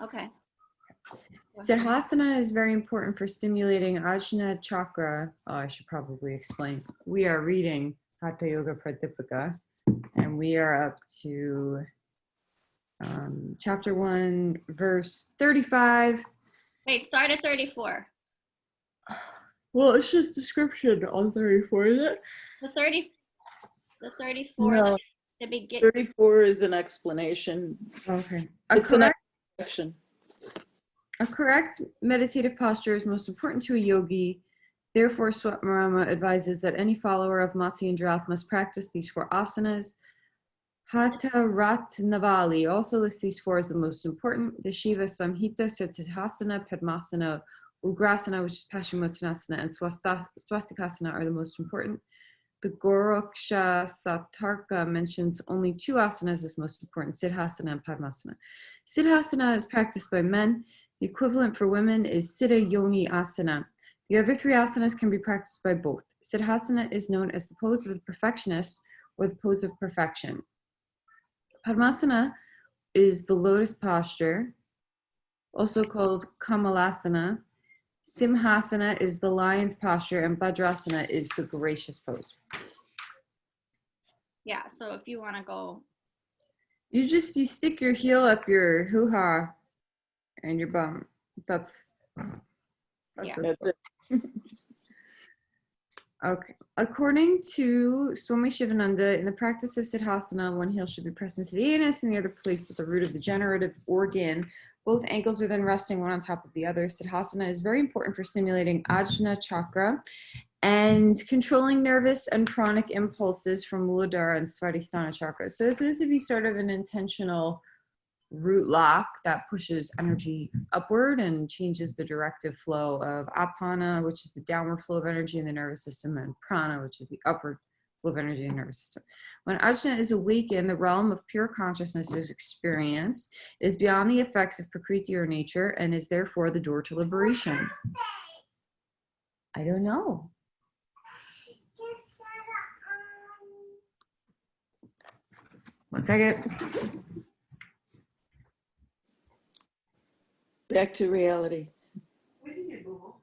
Okay. Sadhana is very important for stimulating Ajna chakra. Oh, I should probably explain. We are reading Hatha Yoga Pradipika, and we are up to chapter 1, verse 35. Wait, start at 34. Well, it's just description on 34, isn't it? The 34. No, The beginning. 34 is an explanation. Okay. It's an explanation. A correct meditative posture is most important to a yogi. Therefore, Swatmarama advises that any follower of Matsya and Jirath must practice these 4 asanas. Hatha Ratnavali also lists these 4 as the most important. The Shiva Samhita said Siddhasana, Padmasana, Ugrasana, which is Paschimottanasana, and Swastikasana are the most important. The Goroksha Satarka mentions only 2 asanas as most important, Siddhasana and Padmasana. Siddhasana is practiced by men. The equivalent for women is Siddha Yoni Asana. The other 3 asanas can be practiced by both. Siddhasana is known as the pose of the perfectionist or the pose of perfection. Padmasana is the lotus posture, also called Kamalasana. Simhasana is the lion's posture, and Vajrasana is the gracious pose. Yeah, so if you want to go. You stick your heel up your hoo-ha and your bum. That's Yeah. That's it. Okay. According to Swami Shivananda, in the practice of Siddhasana, one heel should be pressed into the anus and the other placed at the root of the generative organ. Both ankles are then resting one on top of the other. Siddhasana is very important for stimulating Ajna chakra and controlling nervous and pranic impulses from Muladhara and Svadhisthana chakras. So it's meant to be sort of an intentional root lock that pushes energy upward and changes the directive flow of apana, which is the downward flow of energy in the nervous system, and prana, which is the upward flow of energy in the nervous system. When Ajna is awakened, the realm of pure consciousness is experienced, is beyond the effects of prakriti or nature, and is therefore the door to liberation. I don't know. One second. Back to reality. What did you get, Google?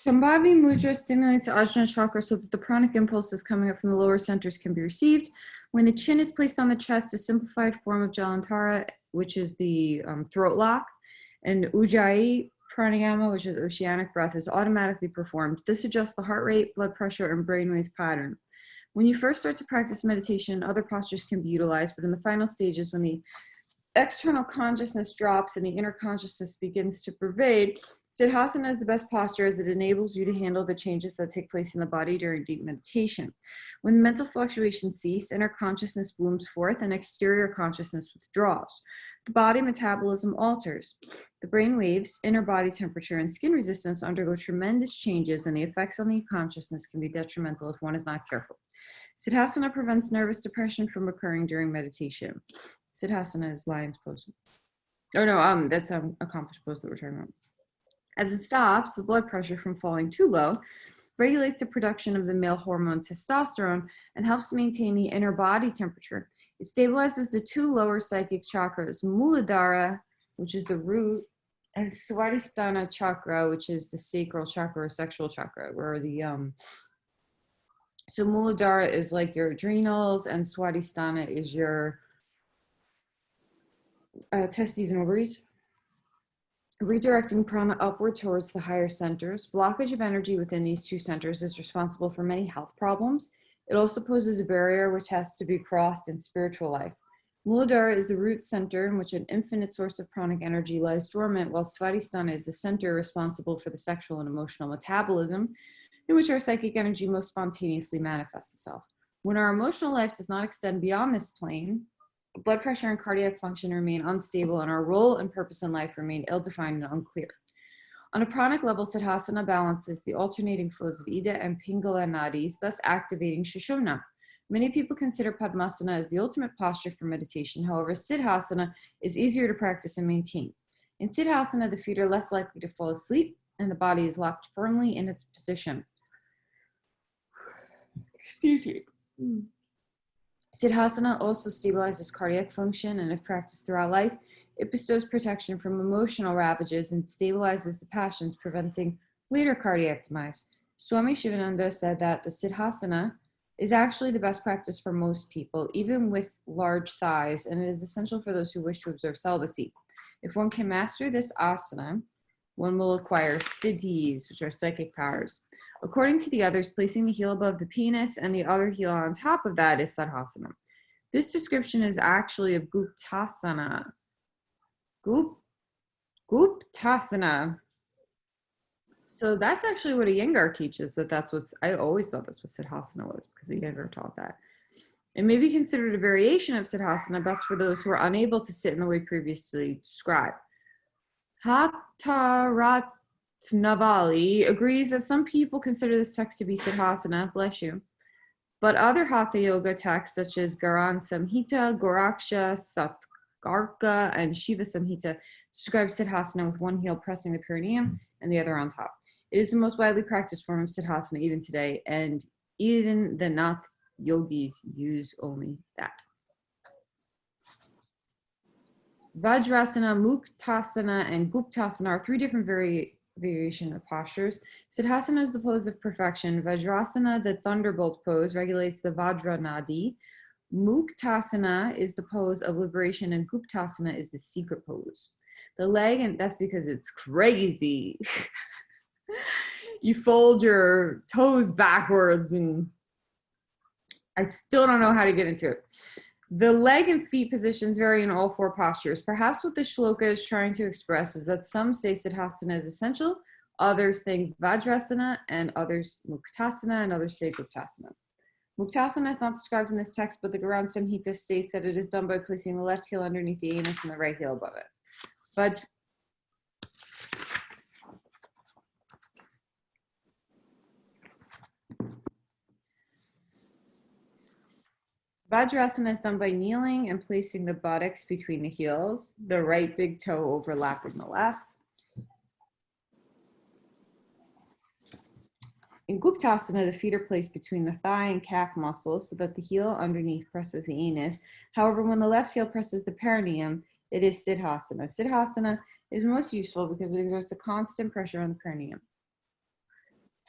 Shambhavi Mudra stimulates the Ajna chakra so that the pranic impulses coming up from the lower centers can be received. When the chin is placed on the chest, a simplified form of Jalantara, which is the throat lock, and Ujjayi pranayama, which is oceanic breath, is automatically performed. This adjusts the heart rate, blood pressure, and brainwave pattern. When you first start to practice meditation, other postures can be utilized, but in the final stages, when the external consciousness drops and the inner consciousness begins to pervade, Siddhasana is the best posture as it enables you to handle the changes that take place in the body during deep meditation. When mental fluctuations cease, inner consciousness blooms forth and exterior consciousness withdraws. The body metabolism alters. The brain waves, inner body temperature, and skin resistance undergo tremendous changes, and the effects on the consciousness can be detrimental if one is not careful. Siddhasana prevents nervous depression from occurring during meditation. Siddhasana is lion's pose. Oh no, that's accomplished pose that we're talking about. As it stops the blood pressure from falling too low, regulates the production of the male hormone testosterone, and helps maintain the inner body temperature. It stabilizes the 2 lower psychic chakras, Muladhara, which is the root, and Svadhisthana chakra, which is the sacral chakra or sexual chakra, where the so Muladhara is like your adrenals, and Svadhisthana is your testes and ovaries. Redirecting prana upward towards the higher centers. Blockage of energy within these 2 centers is responsible for many health problems. It also poses a barrier which has to be crossed in spiritual life. Muladhara is the root center in which an infinite source of pranic energy lies dormant, while Svadhisthana is the center responsible for the sexual and emotional metabolism, in which our psychic energy most spontaneously manifests itself. When our emotional life does not extend beyond this plane, blood pressure and cardiac function remain unstable, and our role and purpose in life remain ill-defined and unclear. On a pranic level, Siddhasana balances the alternating flows of Ida and Pingala nadis, thus activating Sushumna. Many people consider Padmasana as the ultimate posture for meditation. However, Siddhasana is easier to practice and maintain. In Siddhasana, the feet are less likely to fall asleep. and the body is locked firmly in its position. Excuse me. Siddhasana also stabilizes cardiac function, and if practiced throughout life, it bestows protection from emotional ravages and stabilizes the passions, preventing later cardiac demise. Swami Shivananda said that the Siddhasana is actually the best practice for most people, even with large thighs, and it is essential for those who wish to observe celibacy. If one can master this asana, one will acquire siddhis, which are psychic powers. According to the others, placing the heel above the penis and the other heel on top of that is Sadhasana. This description is actually of Guptasana. Guptasana. So that's actually what Iyengar teaches, that's what's, I always thought that's what Siddhasana was because Iyengar taught that. It may be considered a variation of Siddhasana, best for those who are unable to sit in the way previously described. Hataratnavali agrees that some people consider this text to be Siddhasana, bless you, but other Hatha Yoga texts such as Garan Samhita, Goraksha, Satkarka, and Shiva Samhita describe Siddhasana with one heel pressing the perineum and the other on top. It is the most widely practiced form of Siddhasana even today, and even the Nath yogis use only that. Vajrasana, Muktasana, and Guptasana are three different variation of postures. Siddhasana is the pose of perfection. Vajrasana, the thunderbolt pose, regulates the Vajra Nadi. Muktasana is the pose of liberation, and Guptasana is the secret pose. The leg, and that's because it's crazy. You fold your toes backwards, and I still don't know how to get into it. The leg and feet positions vary in all four postures. Perhaps what the shloka is trying to express is that some say Siddhasana is essential, others think Vajrasana, and others Muktasana, and others say Guptasana. Muktasana is not described in this text, but the Garan Samhita states that it is done by placing the left heel underneath the anus and the right heel above it. Vajrasana is done by kneeling and placing the buttocks between the heels, the right big toe overlapping the left. In Guptasana, the feet are placed between the thigh and calf muscles so that the heel underneath presses the anus. However, when the left heel presses the perineum, it is Siddhasana. Siddhasana is most useful because it exerts a constant pressure on the perineum.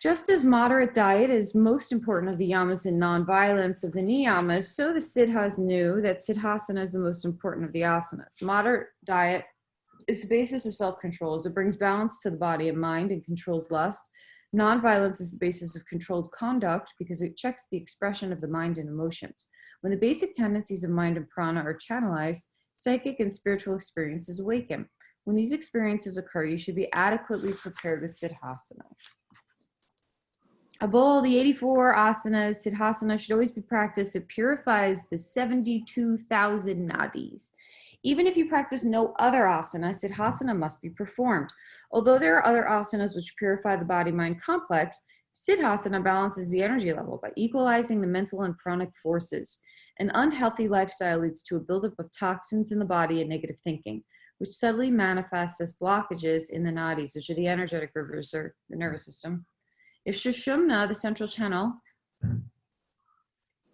Just as moderate diet is most important of the yamas and non-violence of the niyamas, so the siddhas knew that Siddhasana is the most important of the asanas. Moderate diet is the basis of self-control as it brings balance to the body and mind and controls lust. Non-violence is the basis of controlled conduct because it checks the expression of the mind and emotions. When the basic tendencies of mind and prana are channelized, psychic and spiritual experiences awaken. When these experiences occur, you should be adequately prepared with Siddhasana. Of all the 84 asanas, Siddhasana should always be practiced. It purifies the 72,000 nadis. Even if you practice no other asana, Siddhasana must be performed. Although there are other asanas which purify the body-mind complex, Siddhasana balances the energy level by equalizing the mental and pranic forces. An unhealthy lifestyle leads to a buildup of toxins in the body and negative thinking, which subtly manifests as blockages in the nadis, which are the energetic rivers or the nervous system. If Sushumna, the central channel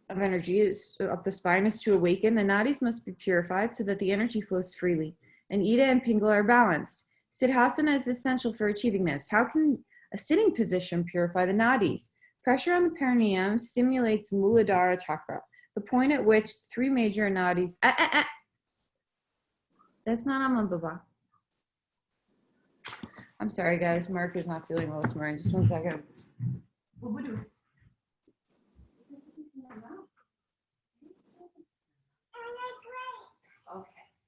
of energy of the spine, is to awaken, the nadis must be purified so that the energy flows freely, and Ida and Pingala are balanced. Siddhasana is essential for achieving this. How can a sitting position purify the nadis? Pressure on the perineum stimulates Muladhara chakra, the point at which three major nadis. That's not Aman Baba. I'm sorry, guys. Mark is not feeling well this morning. Just 1 second. Okay,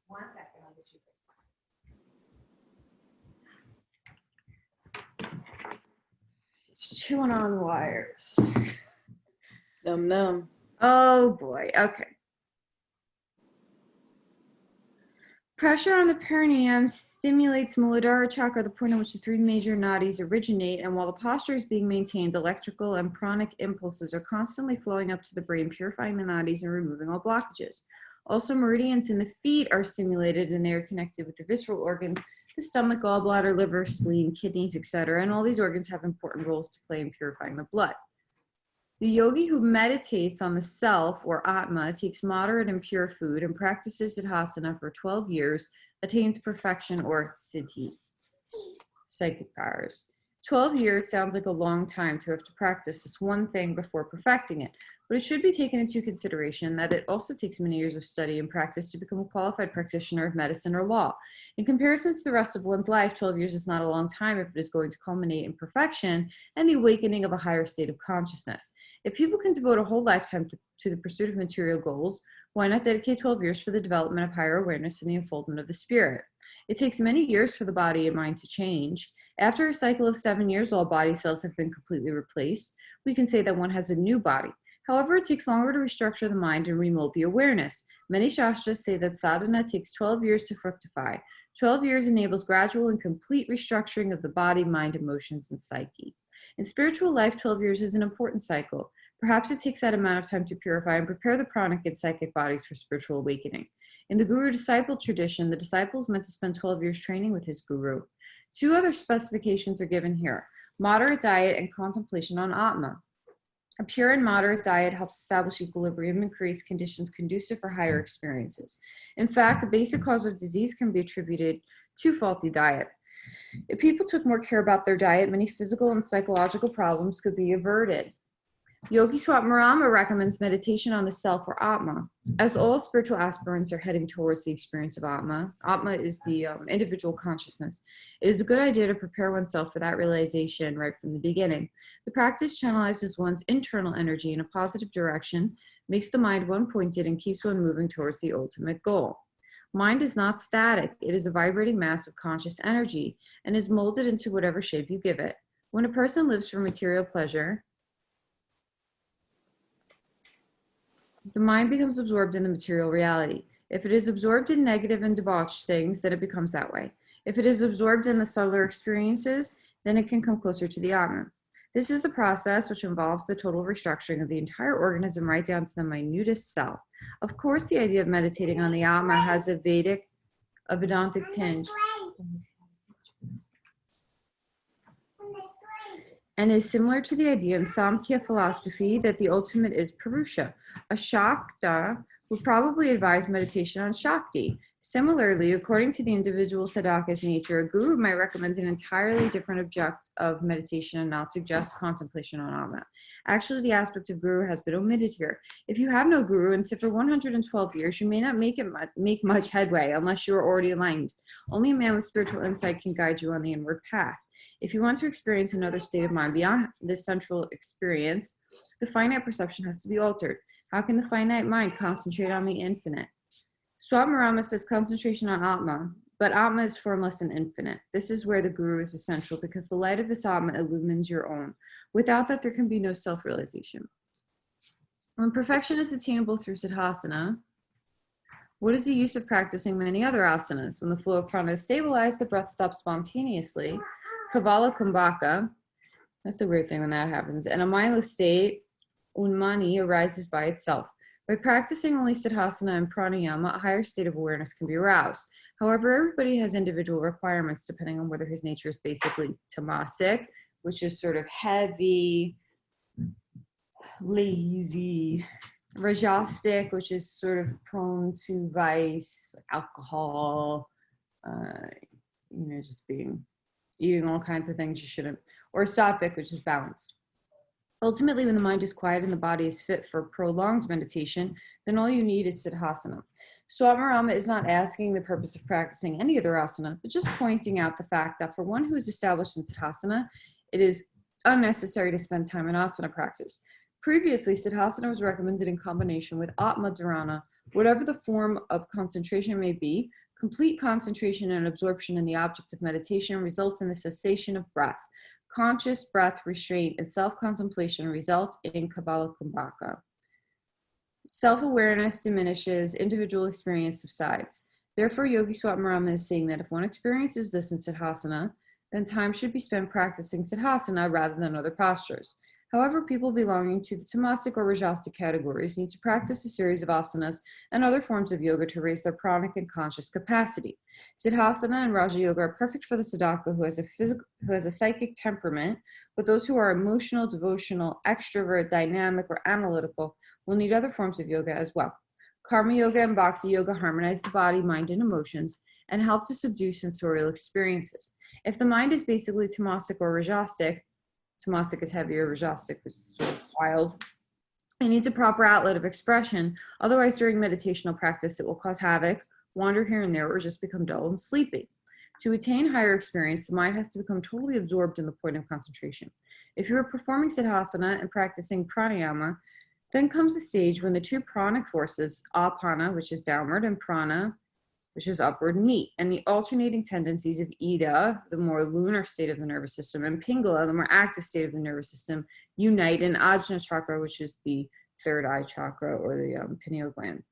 1 second. I'll get you. She's chewing on wires. Num num. Oh boy. Okay. Pressure on the perineum stimulates Muladhara chakra, the point at which the three major nadis originate, and while the posture is being maintained, electrical and pranic impulses are constantly flowing up to the brain, purifying the nadis and removing all blockages. Also, meridians in the feet are stimulated, and they are connected with the visceral organs the stomach, gallbladder, liver, spleen, kidneys, etc. And all these organs have important roles to play in purifying the blood. The yogi who meditates on the self or Atma, takes moderate and pure food, and practices Sadhana for 12 years, attains perfection or siddhi, psychic powers. 12 years sounds like a long time to have to practice this one thing before perfecting it, but it should be taken into consideration that it also takes many years of study and practice to become a qualified practitioner of medicine or law. In comparison to the rest of one's life, 12 years is not a long time if it is going to culminate in perfection and the awakening of a higher state of consciousness. If people can devote a whole lifetime to the pursuit of material goals, why not dedicate 12 years for the development of higher awareness and the unfoldment of the spirit? It takes many years for the body and mind to change. After a cycle of 7 years, all body cells have been completely replaced. We can say that one has a new body. However, it takes longer to restructure the mind and remold the awareness. Many shastras say that sadhana takes 12 years to fructify. 12 years enables gradual and complete restructuring of the body, mind, emotions, and psyche. In spiritual life, 12 years is an important cycle. Perhaps it takes that amount of time to purify and prepare the pranic and psychic bodies for spiritual awakening. In the guru-disciple tradition, the disciple is meant to spend 12 years training with his guru. 2 other specifications are given here: moderate diet and contemplation on Atma. A pure and moderate diet helps establish equilibrium and creates conditions conducive for higher experiences. In fact, the basic cause of disease can be attributed to faulty diet. If people took more care about their diet, many physical and psychological problems could be averted. Yogi Swatmarama recommends meditation on the self or Atma. As all spiritual aspirants are heading towards the experience of Atma, Atma is the individual consciousness. It is a good idea to prepare oneself for that realization right from the beginning. The practice channelizes one's internal energy in a positive direction, makes the mind one-pointed, and keeps one moving towards the ultimate goal. Mind is not static. It is a vibrating mass of conscious energy and is molded into whatever shape you give it. When a person lives for material pleasure, the mind becomes absorbed in the material reality. If it is absorbed in negative and debauched things, then it becomes that way. If it is absorbed in the subtler experiences, then it can come closer to the Atma. This is the process which involves the total restructuring of the entire organism right down to the minutest cell. Of course, the idea of meditating on the Atma has a Vedantic tinge and is similar to the idea in Samkhya philosophy that the ultimate is Purusha. A Shakta would probably advise meditation on Shakti. Similarly, according to the individual sadhaka's nature, a guru might recommend an entirely different object of meditation and not suggest contemplation on Atma. Actually, the aspect of guru has been omitted here. If you have no guru and sit for 112 years, you may not make much headway unless you are already aligned. Only a man with spiritual insight can guide you on the inward path. If you want to experience another state of mind beyond this central experience, the finite perception has to be altered. How can the finite mind concentrate on the infinite? Swatmarama says concentration on Atma, but Atma is formless and infinite. This is where the guru is essential because the light of this Atma illumines your own. Without that, there can be no self-realization. When perfection is attainable through Sadhana, what is the use of practicing many other asanas? When the flow of prana is stabilized, the breath stops spontaneously. Kavala Kumbhaka, that's a weird thing when that happens, and a mindless state, Unmani, arises by itself. By practicing only Sadhana and Pranayama, a higher state of awareness can be aroused. However, everybody has individual requirements depending on whether his nature is basically tamasic, which is sort of heavy, lazy, rajasic, which is sort of prone to vice, alcohol, just eating all kinds of things you shouldn't, or sattvic, which is balance. Ultimately, when the mind is quiet and the body is fit for prolonged meditation, then all you need is Sadhana. Swatmarama is not asking the purpose of practicing any other asana, but just pointing out the fact that for one who is established in Sadhana, it is unnecessary to spend time in asana practice. Previously, Sadhana was recommended in combination with Atma Dharana, whatever the form of concentration may be. Complete concentration and absorption in the object of meditation results in the cessation of breath. Conscious breath restraint and self-contemplation result in Kabbalah Kumbhaka. Self-awareness diminishes, individual experience subsides. Therefore, Yogi Swatmarama is saying that if one experiences this in Sadhana, then time should be spent practicing Sadhana rather than other postures. However, people belonging to the tamasic or rajasic categories need to practice a series of asanas and other forms of yoga to raise their pranic and conscious capacity. Siddhasana and Raja Yoga are perfect for the sadhaka who has a psychic temperament, but those who are emotional, devotional, extrovert, dynamic, or analytical will need other forms of yoga as well. Karma yoga and bhakti yoga harmonize the body, mind, and emotions and help to subdue sensorial experiences. If the mind is basically tamasic or rajasic, tamasic is heavier, rajasic is sort of wild, it needs a proper outlet of expression. Otherwise, during meditational practice, it will cause havoc, wander here and there, or just become dull and sleepy. To attain higher experience, the mind has to become totally absorbed in the point of concentration. If you are performing siddhasana and practicing pranayama, then comes a stage when the two pranic forces, apana, which is downward, and prana, which is upward, meet, and the alternating tendencies of Ida, the more lunar state of the nervous system, and Pingala, the more active state of the nervous system, unite in Ajna chakra, which is the third eye chakra or the pineal gland.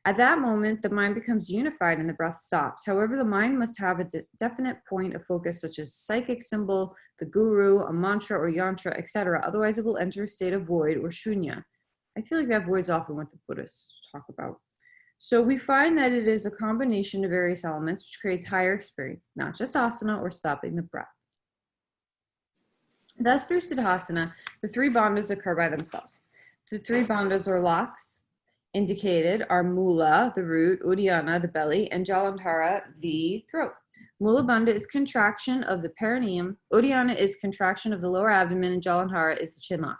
At that moment, the mind becomes unified and the breath stops. However, the mind must have a definite point of focus, such as psychic symbol, the guru, a mantra or yantra, etc. Otherwise, it will enter a state of void or shunya. I feel like that void is often what the Buddhists talk about. So we find that it is a combination of various elements which creates higher experience, not just asana or stopping the breath. Thus, through siddhasana, the three bandhas occur by themselves. The three bandhas or locks indicated are mula, the root, uddiyana, the belly, and jalandhara, the throat. Mula bandha is contraction of the perineum, uddiyana is contraction of the lower abdomen, and jalandhara is the chin lock.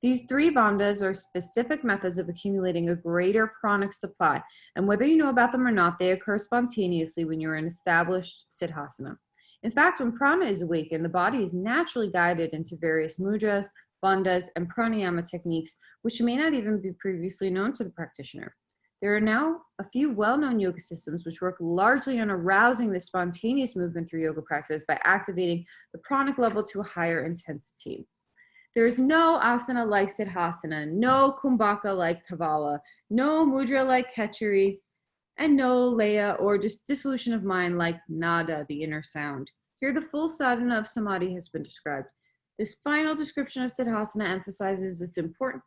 These three bandhas are specific methods of accumulating a greater pranic supply, and whether you know about them or not, they occur spontaneously when you're in established siddhasana. In fact, when prana is awakened, the body is naturally guided into various mudras, bandhas, and pranayama techniques, which may not even be previously known to the practitioner. There are now a few well-known yoga systems which work largely on arousing the spontaneous movement through yoga practice by activating the pranic level to a higher intensity. There is no asana like siddhasana, no kumbhaka like kavala, no mudra like ketchari, and no laya or just dissolution of mind like nada, the inner sound. Here the full sadhana of samadhi has been described. This final description of siddhasana emphasizes its importance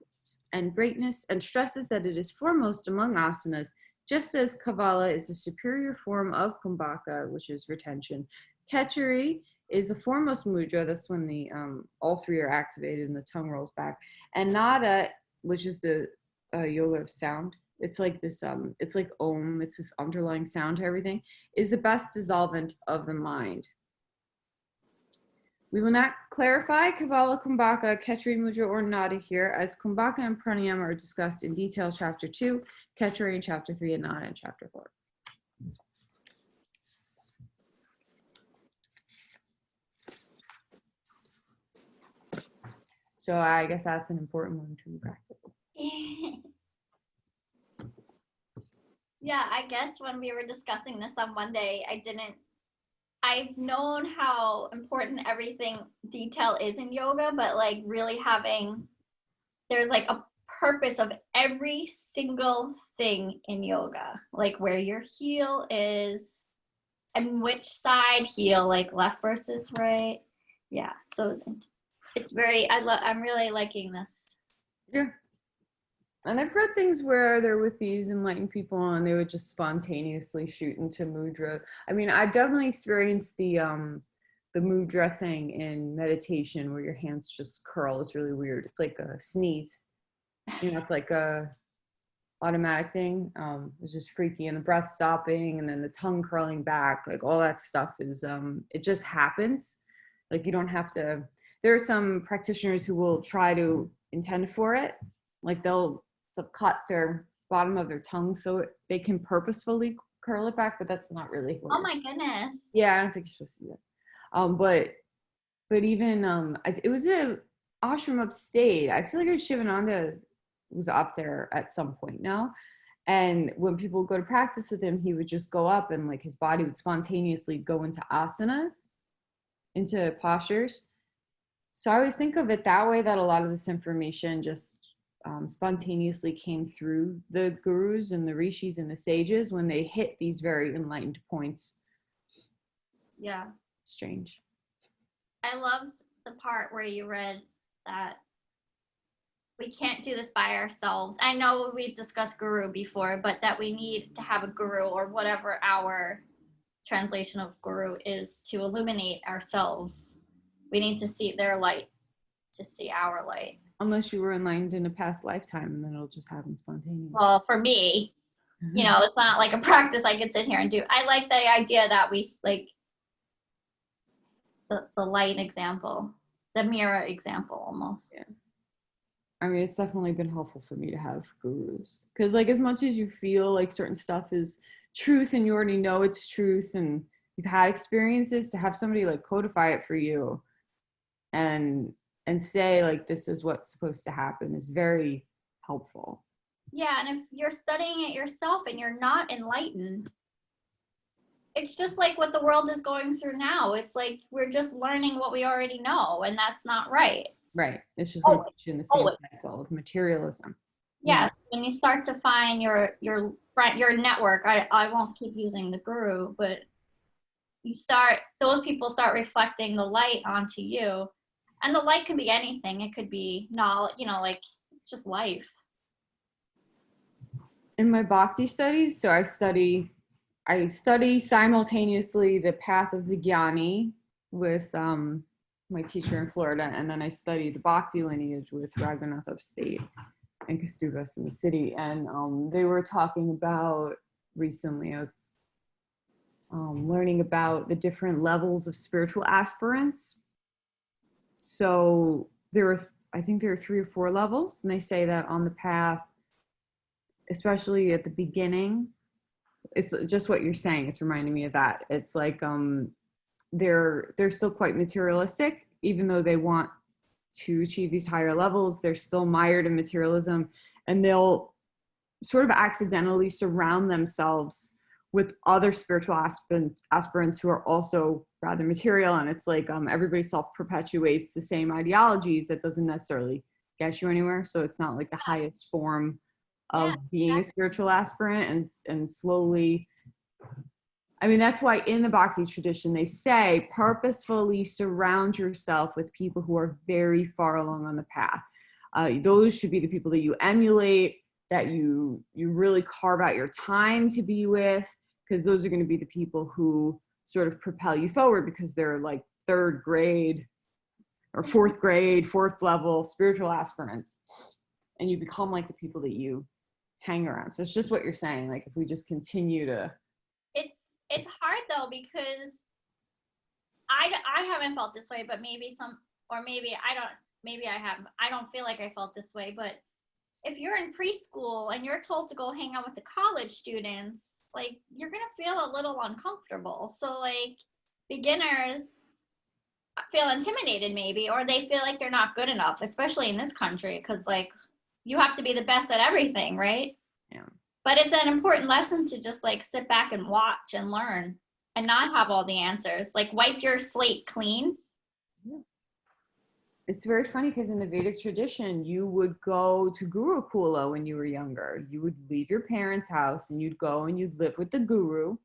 and greatness and stresses that it is foremost among asanas, just as kavala is a superior form of kumbhaka, which is retention. Ketchari is the foremost mudra. That's when the all three are activated and the tongue rolls back. And nada, which is the yoga of sound. It's like this. It's like om. It's this underlying sound to everything. Is the best dissolvent of the mind. We will not clarify Kavala, Kumbhaka, Ketchari, Mudra, or Nada here, as Kumbhaka and Pranayama are discussed in detail chapter 2, Ketchari in chapter 3, and Nada in chapter 4. So I guess that's an important one to practice. Yeah, I guess when we were discussing this on Monday, I've known how important everything detail is in yoga, but like really there's like a purpose of every single thing in yoga, like where your heel is and which side heel, like left versus right. Yeah, so it's very, I'm really liking this. Yeah. And I've read things where they're with these enlightened people and they would just spontaneously shoot into mudra. I mean, I've definitely experienced the mudra thing in meditation where your hands just curl. It's really weird. It's like a sneeze. You know, it's like a automatic thing. It's just freaky, and the breath stopping and then the tongue curling back, like all that stuff is it just happens. Like you don't have to. There are some practitioners who will try to intend for it. Like they'll cut their bottom of their tongue so they can purposefully curl it back, but that's not really. Oh my goodness. Yeah, I don't think you're supposed to do that. But even it was a ashram upstate. I feel like Shivananda was up there at some point now. And when people go to practice with him, he would just go up and like his body would spontaneously go into asanas, into postures. So I always think of it that way, that a lot of this information just spontaneously came through the gurus and the rishis and the sages when they hit these very enlightened points. Yeah. Strange. I loved the part where you read that we can't do this by ourselves. I know we've discussed guru before, but that we need to have a guru, or whatever our translation of guru is, to illuminate ourselves. We need to see their light to see our light. Unless you were enlightened in a past lifetime, and then it'll just happen spontaneously. Well, for me, you know, it's not like a practice I could sit here and do. I like the idea that we like the light example, the mirror example almost. Yeah. I mean, it's definitely been helpful for me to have gurus, because like as much as you feel like certain stuff is truth and you already know it's truth and you've had experiences, to have somebody like codify it for you and say like this is what's supposed to happen is very helpful. Yeah, and if you're studying it yourself and you're not enlightened, it's just like what the world is going through now. It's like we're just learning what we already know, and that's not right. Right. It's just going to put you in the same Always. cycle of materialism. Yes, when you start to find your network, I won't keep using the guru, but those people start reflecting the light onto you. And the light can be anything. It could be knowledge, you know, like just life. In my bhakti studies, so I study simultaneously the path of the Jnani with my teacher in Florida, and then I study the bhakti lineage with Raghunath upstate and Kastubas in the city. And they were talking about recently, I was learning about the different levels of spiritual aspirants. So I think there are 3 or 4 levels, and they say that on the path, especially at the beginning, it's just what you're saying. It's reminding me of that. It's like they're still quite materialistic, even though they want to achieve these higher levels. They're still mired in materialism, and they'll sort of accidentally surround themselves with other spiritual aspirants who are also rather material. And it's like everybody self-perpetuates the same ideologies. That doesn't necessarily get you anywhere. So it's not like the highest form of being a spiritual aspirant. And slowly, I mean, that's why in the bhakti tradition, they say purposefully surround yourself with people who are very far along on the path. Those should be the people that you emulate, that you really carve out your time to be with, because those are going to be the people who sort of propel you forward, because they're like 3rd grade or 4th grade, 4th level spiritual aspirants. And you become like the people that you hang around. So it's just what you're saying. Like if we just continue to. It's hard though, because I haven't felt this way, but maybe I don't feel like I felt this way, but if you're in preschool and you're told to go hang out with the college students, like you're going to feel a little uncomfortable. So like beginners feel intimidated maybe, or they feel like they're not good enough, especially in this country, because like you have to be the best at everything, right? Yeah. But it's an important lesson to just like sit back and watch and learn and not have all the answers. Like wipe your slate clean. Yeah. It's very funny because in the Vedic tradition, you would go to Gurukula when you were younger. You would leave your parents' house and you'd go and you'd live with the guru,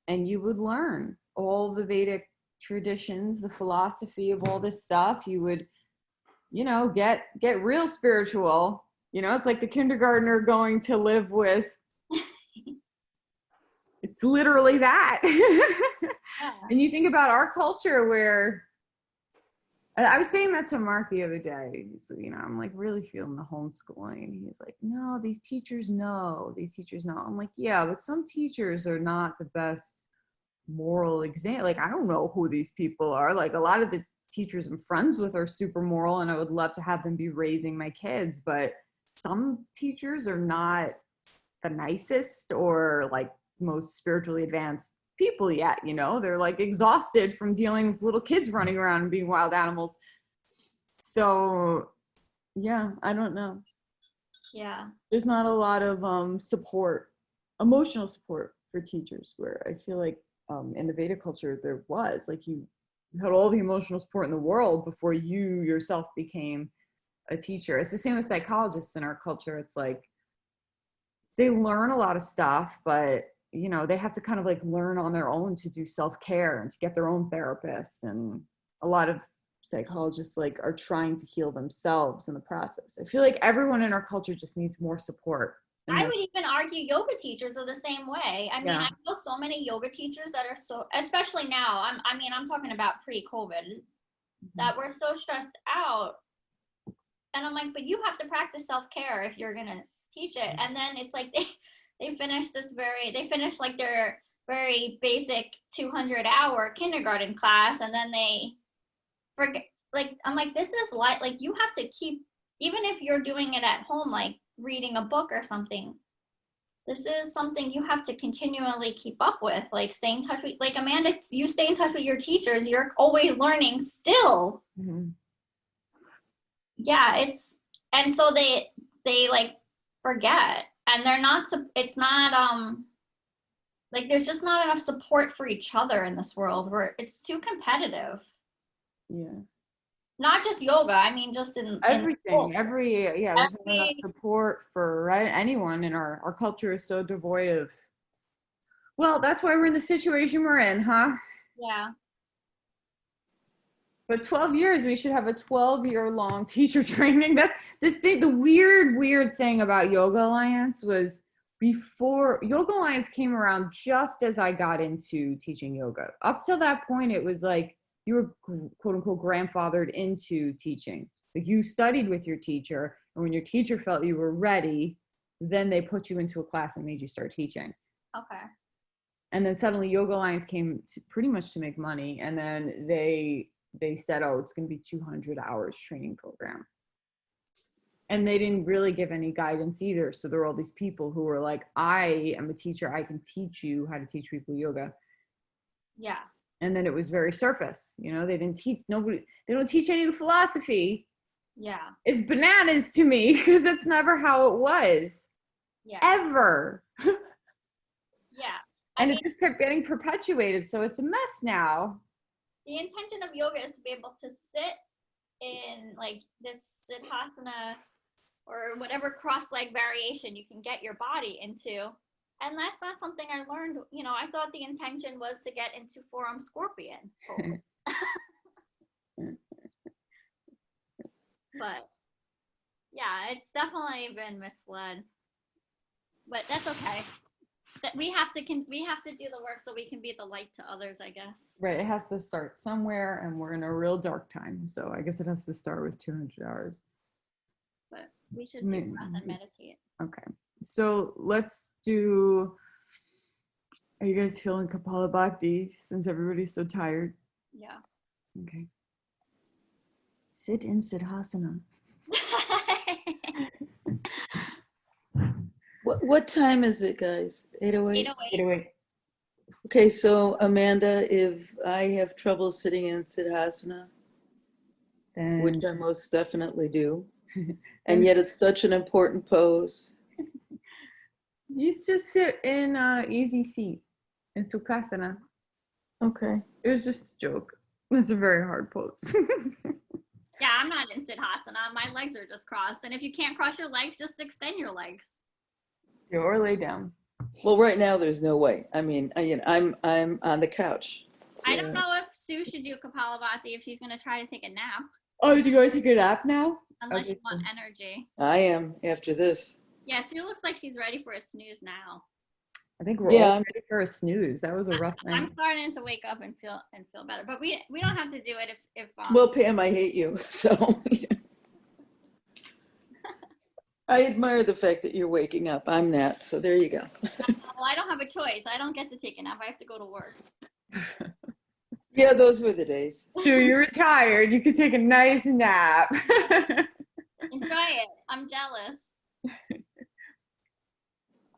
and you would learn all the Vedic traditions, the philosophy of all this stuff. You would, you know, get real spiritual. You know, it's like the kindergartner going to live with. It's literally that. Yeah. And you think about our culture where, I was saying that to Mark the other day. So, you know, I'm like really feeling the homeschooling. And he's like, no, these teachers know. I'm like, yeah, but some teachers are not the best moral example. Like, I don't know who these people are. Like, a lot of the teachers I'm friends with are super moral, and I would love to have them be raising my kids. But some teachers are not the nicest or like most spiritually advanced people yet, you know. They're like exhausted from dealing with little kids running around and being wild animals. So yeah, I don't know. Yeah. There's not a lot of support, emotional support for teachers, where I feel like in the Vedic culture there was, like, you had all the emotional support in the world before you yourself became a teacher. It's the same with psychologists in our culture. It's like they learn a lot of stuff, but you know, they have to kind of like learn on their own to do self-care and to get their own therapists. And a lot of psychologists like are trying to heal themselves in the process. I feel like everyone in our culture just needs more support. I would even argue yoga teachers are the same way. I mean, Yeah. I know so many yoga teachers that are so, especially now, I'm talking about pre-COVID, that we're so stressed out. And I'm like, but you have to practice self-care if you're going to teach it. And then it's like they finish like their very basic 200-hour kindergarten class, and then they forget. Like, I'm like, this is like you have to keep, even if you're doing it at home, like reading a book or something, this is something you have to continually keep up with, like stay in touch with, like Amanda, you stay in touch with your teachers, you're always learning still. Yeah, and so they like forget, and they're not, it's not like there's just not enough support for each other in this world where it's too competitive. Yeah. Not just yoga, I mean just in Everything, there's not enough support for anyone, and our culture is so devoid of, well, that's why we're in the situation we're in, huh? Yeah. But 12 years, we should have a 12-year-long teacher training. That's the thing. The weird thing about Yoga Alliance was, before Yoga Alliance came around, just as I got into teaching yoga. Up till that point, it was like you were quote unquote grandfathered into teaching. Like you studied with your teacher, and when your teacher felt you were ready, then they put you into a class and made you start teaching. Okay. And then suddenly Yoga Alliance came to pretty much to make money, and then they said, oh, it's going to be 200 hours training program. And they didn't really give any guidance either. So there were all these people who were like, I am a teacher, I can teach you how to teach people yoga. Yeah. And then it was very surface, they didn't teach, they don't teach any of the philosophy. Yeah. It's bananas to me, because that's never how it was. Yeah. Ever. Yeah. And it just kept getting perpetuated. So it's a mess now. The intention of yoga is to be able to sit in like this Sadhana or whatever cross leg variation you can get your body into. And that's not something I learned. I thought the intention was to get into forearm scorpion. But yeah, it's definitely been misled. But that's okay. That we have to do the work so we can be the light to others, I guess. Right, it has to start somewhere, and we're in a real dark time, so I guess it has to start with 200 hours. But we should do breath and meditate. Okay, so let's do, are you guys feeling Kapalabhati since everybody's so tired? Yeah. Okay. Sit in Siddhasana. What time is it, guys? 8:08? 8:08. Okay, so Amanda, if I have trouble sitting in Siddhasana, which I most definitely do, and yet it's such an important pose. You just sit in easy seat in Sukhasana. Okay. It was just a joke. It's a very hard pose. Yeah, I'm not in Siddhasana. My legs are just crossed. And if you can't cross your legs, just extend your legs. Yeah, or lay down. Well, right now there's no way. I mean, I'm on the couch. So. I don't know if Sue should do Kapalabhati if she's going to try to take a nap. Oh, do you want to take a nap now? Unless you want energy. I am after this. Yeah, Sue looks like she's ready for a snooze now. I think we're all ready for a snooze. That was a rough night. I'm starting to wake up and feel better. But we don't have to do it if Well, Pam, I hate you. So I admire the fact that you're waking up. I'm not. So there you go. Well, I don't have a choice. I don't get to take a nap. I have to go to work. Yeah, those were the days. Sure, you're retired. You could take a nice nap. Enjoy it. I'm jealous.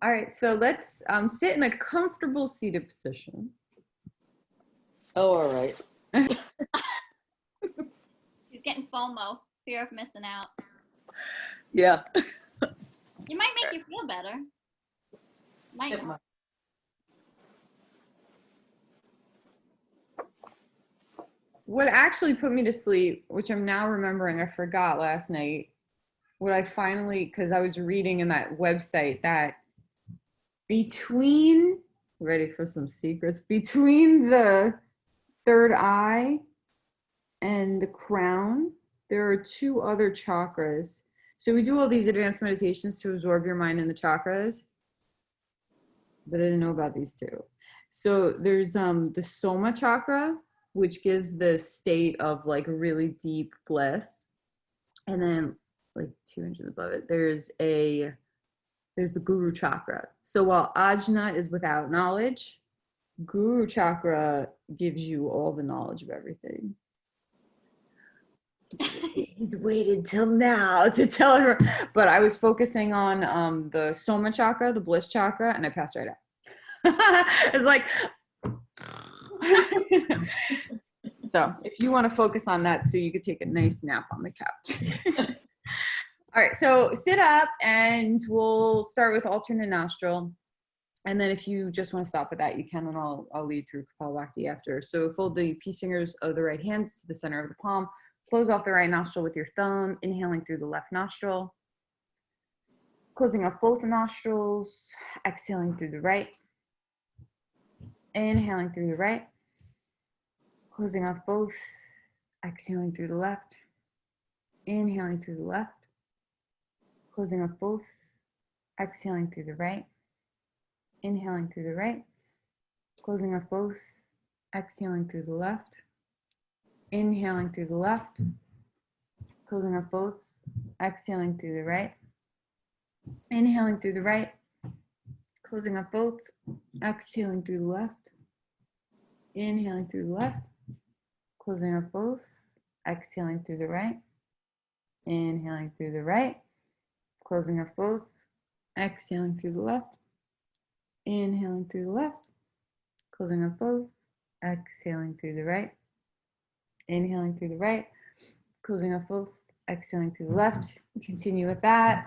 All right, so let's sit in a comfortable seated position. Oh, all right. She's getting FOMO, fear of missing out. Yeah. You might make you feel better. Might not. What actually put me to sleep, which I'm now remembering, I forgot last night, what I finally, because I was reading in that website that between, ready for some secrets, between the third eye And the crown, there are 2 other chakras. So we do all these advanced meditations to absorb your mind in the chakras, but I didn't know about these 2. So there's the soma chakra, which gives the state of like really deep bliss. And then like 2 inches above it, there's the guru chakra. So while ajna is without knowledge, guru chakra gives you all the knowledge of everything. He's waited till now to tell her, but I was focusing on the soma chakra, the bliss chakra, and I passed right out. It's like so if you want to focus on that so you could take a nice nap on the couch. All right, so sit up and we'll start with alternate nostril. And then if you just want to stop with that, you can, and I'll lead through Kapalabhati after. So fold the peace fingers of the right hand to the center of the palm. Close off the right nostril with your thumb, inhaling through the left nostril. Closing off both nostrils, exhaling through the right. Inhaling through the right. Closing off both, exhaling through the left. Inhaling through the left. Closing off both, exhaling through the right. Inhaling through the right. Closing off both, exhaling through the left. Inhaling through the left. Closing off both, exhaling through the right. Inhaling through the right. Closing off both, exhaling through the left. Inhaling through the left. Closing off both, exhaling through the right. Inhaling through the right. Closing off both, exhaling through the left. Inhaling through the left. Closing off both, exhaling through the right. Inhaling through the right. Closing off both, exhaling through the left. Continue with that.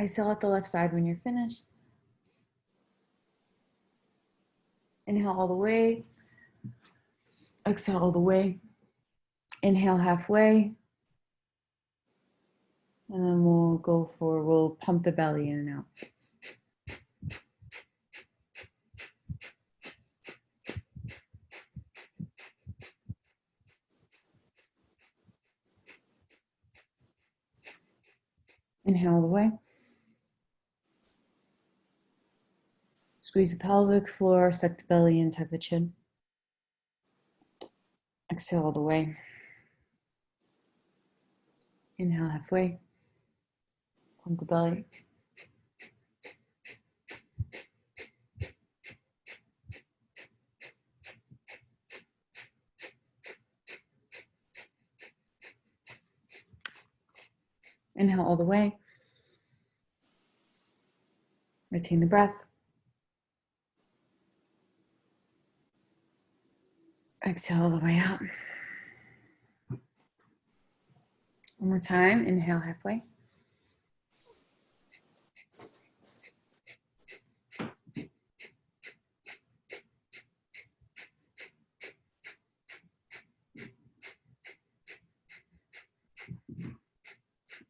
Exhale at the left side when you're finished. Inhale all the way. Exhale all the way. Inhale halfway. And then we'll pump the belly in and out. Inhale all the way. Squeeze the pelvic floor, suck the belly in, tuck the chin. Exhale all the way. Inhale halfway. Pump the belly. Inhale all the way. Retain the breath. Exhale all the way out. One more time. Inhale halfway.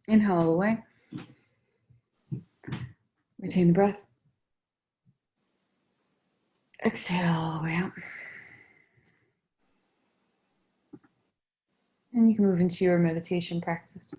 Inhale all the way. Retain the breath. Exhale all the way out. And you can move into your meditation practice.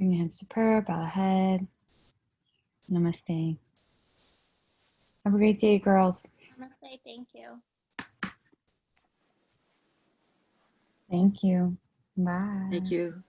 Bring your hands to prayer, bow the head. Namaste. Have a great day, girls. Namaste. Thank you. Thank you. Bye. Thank you.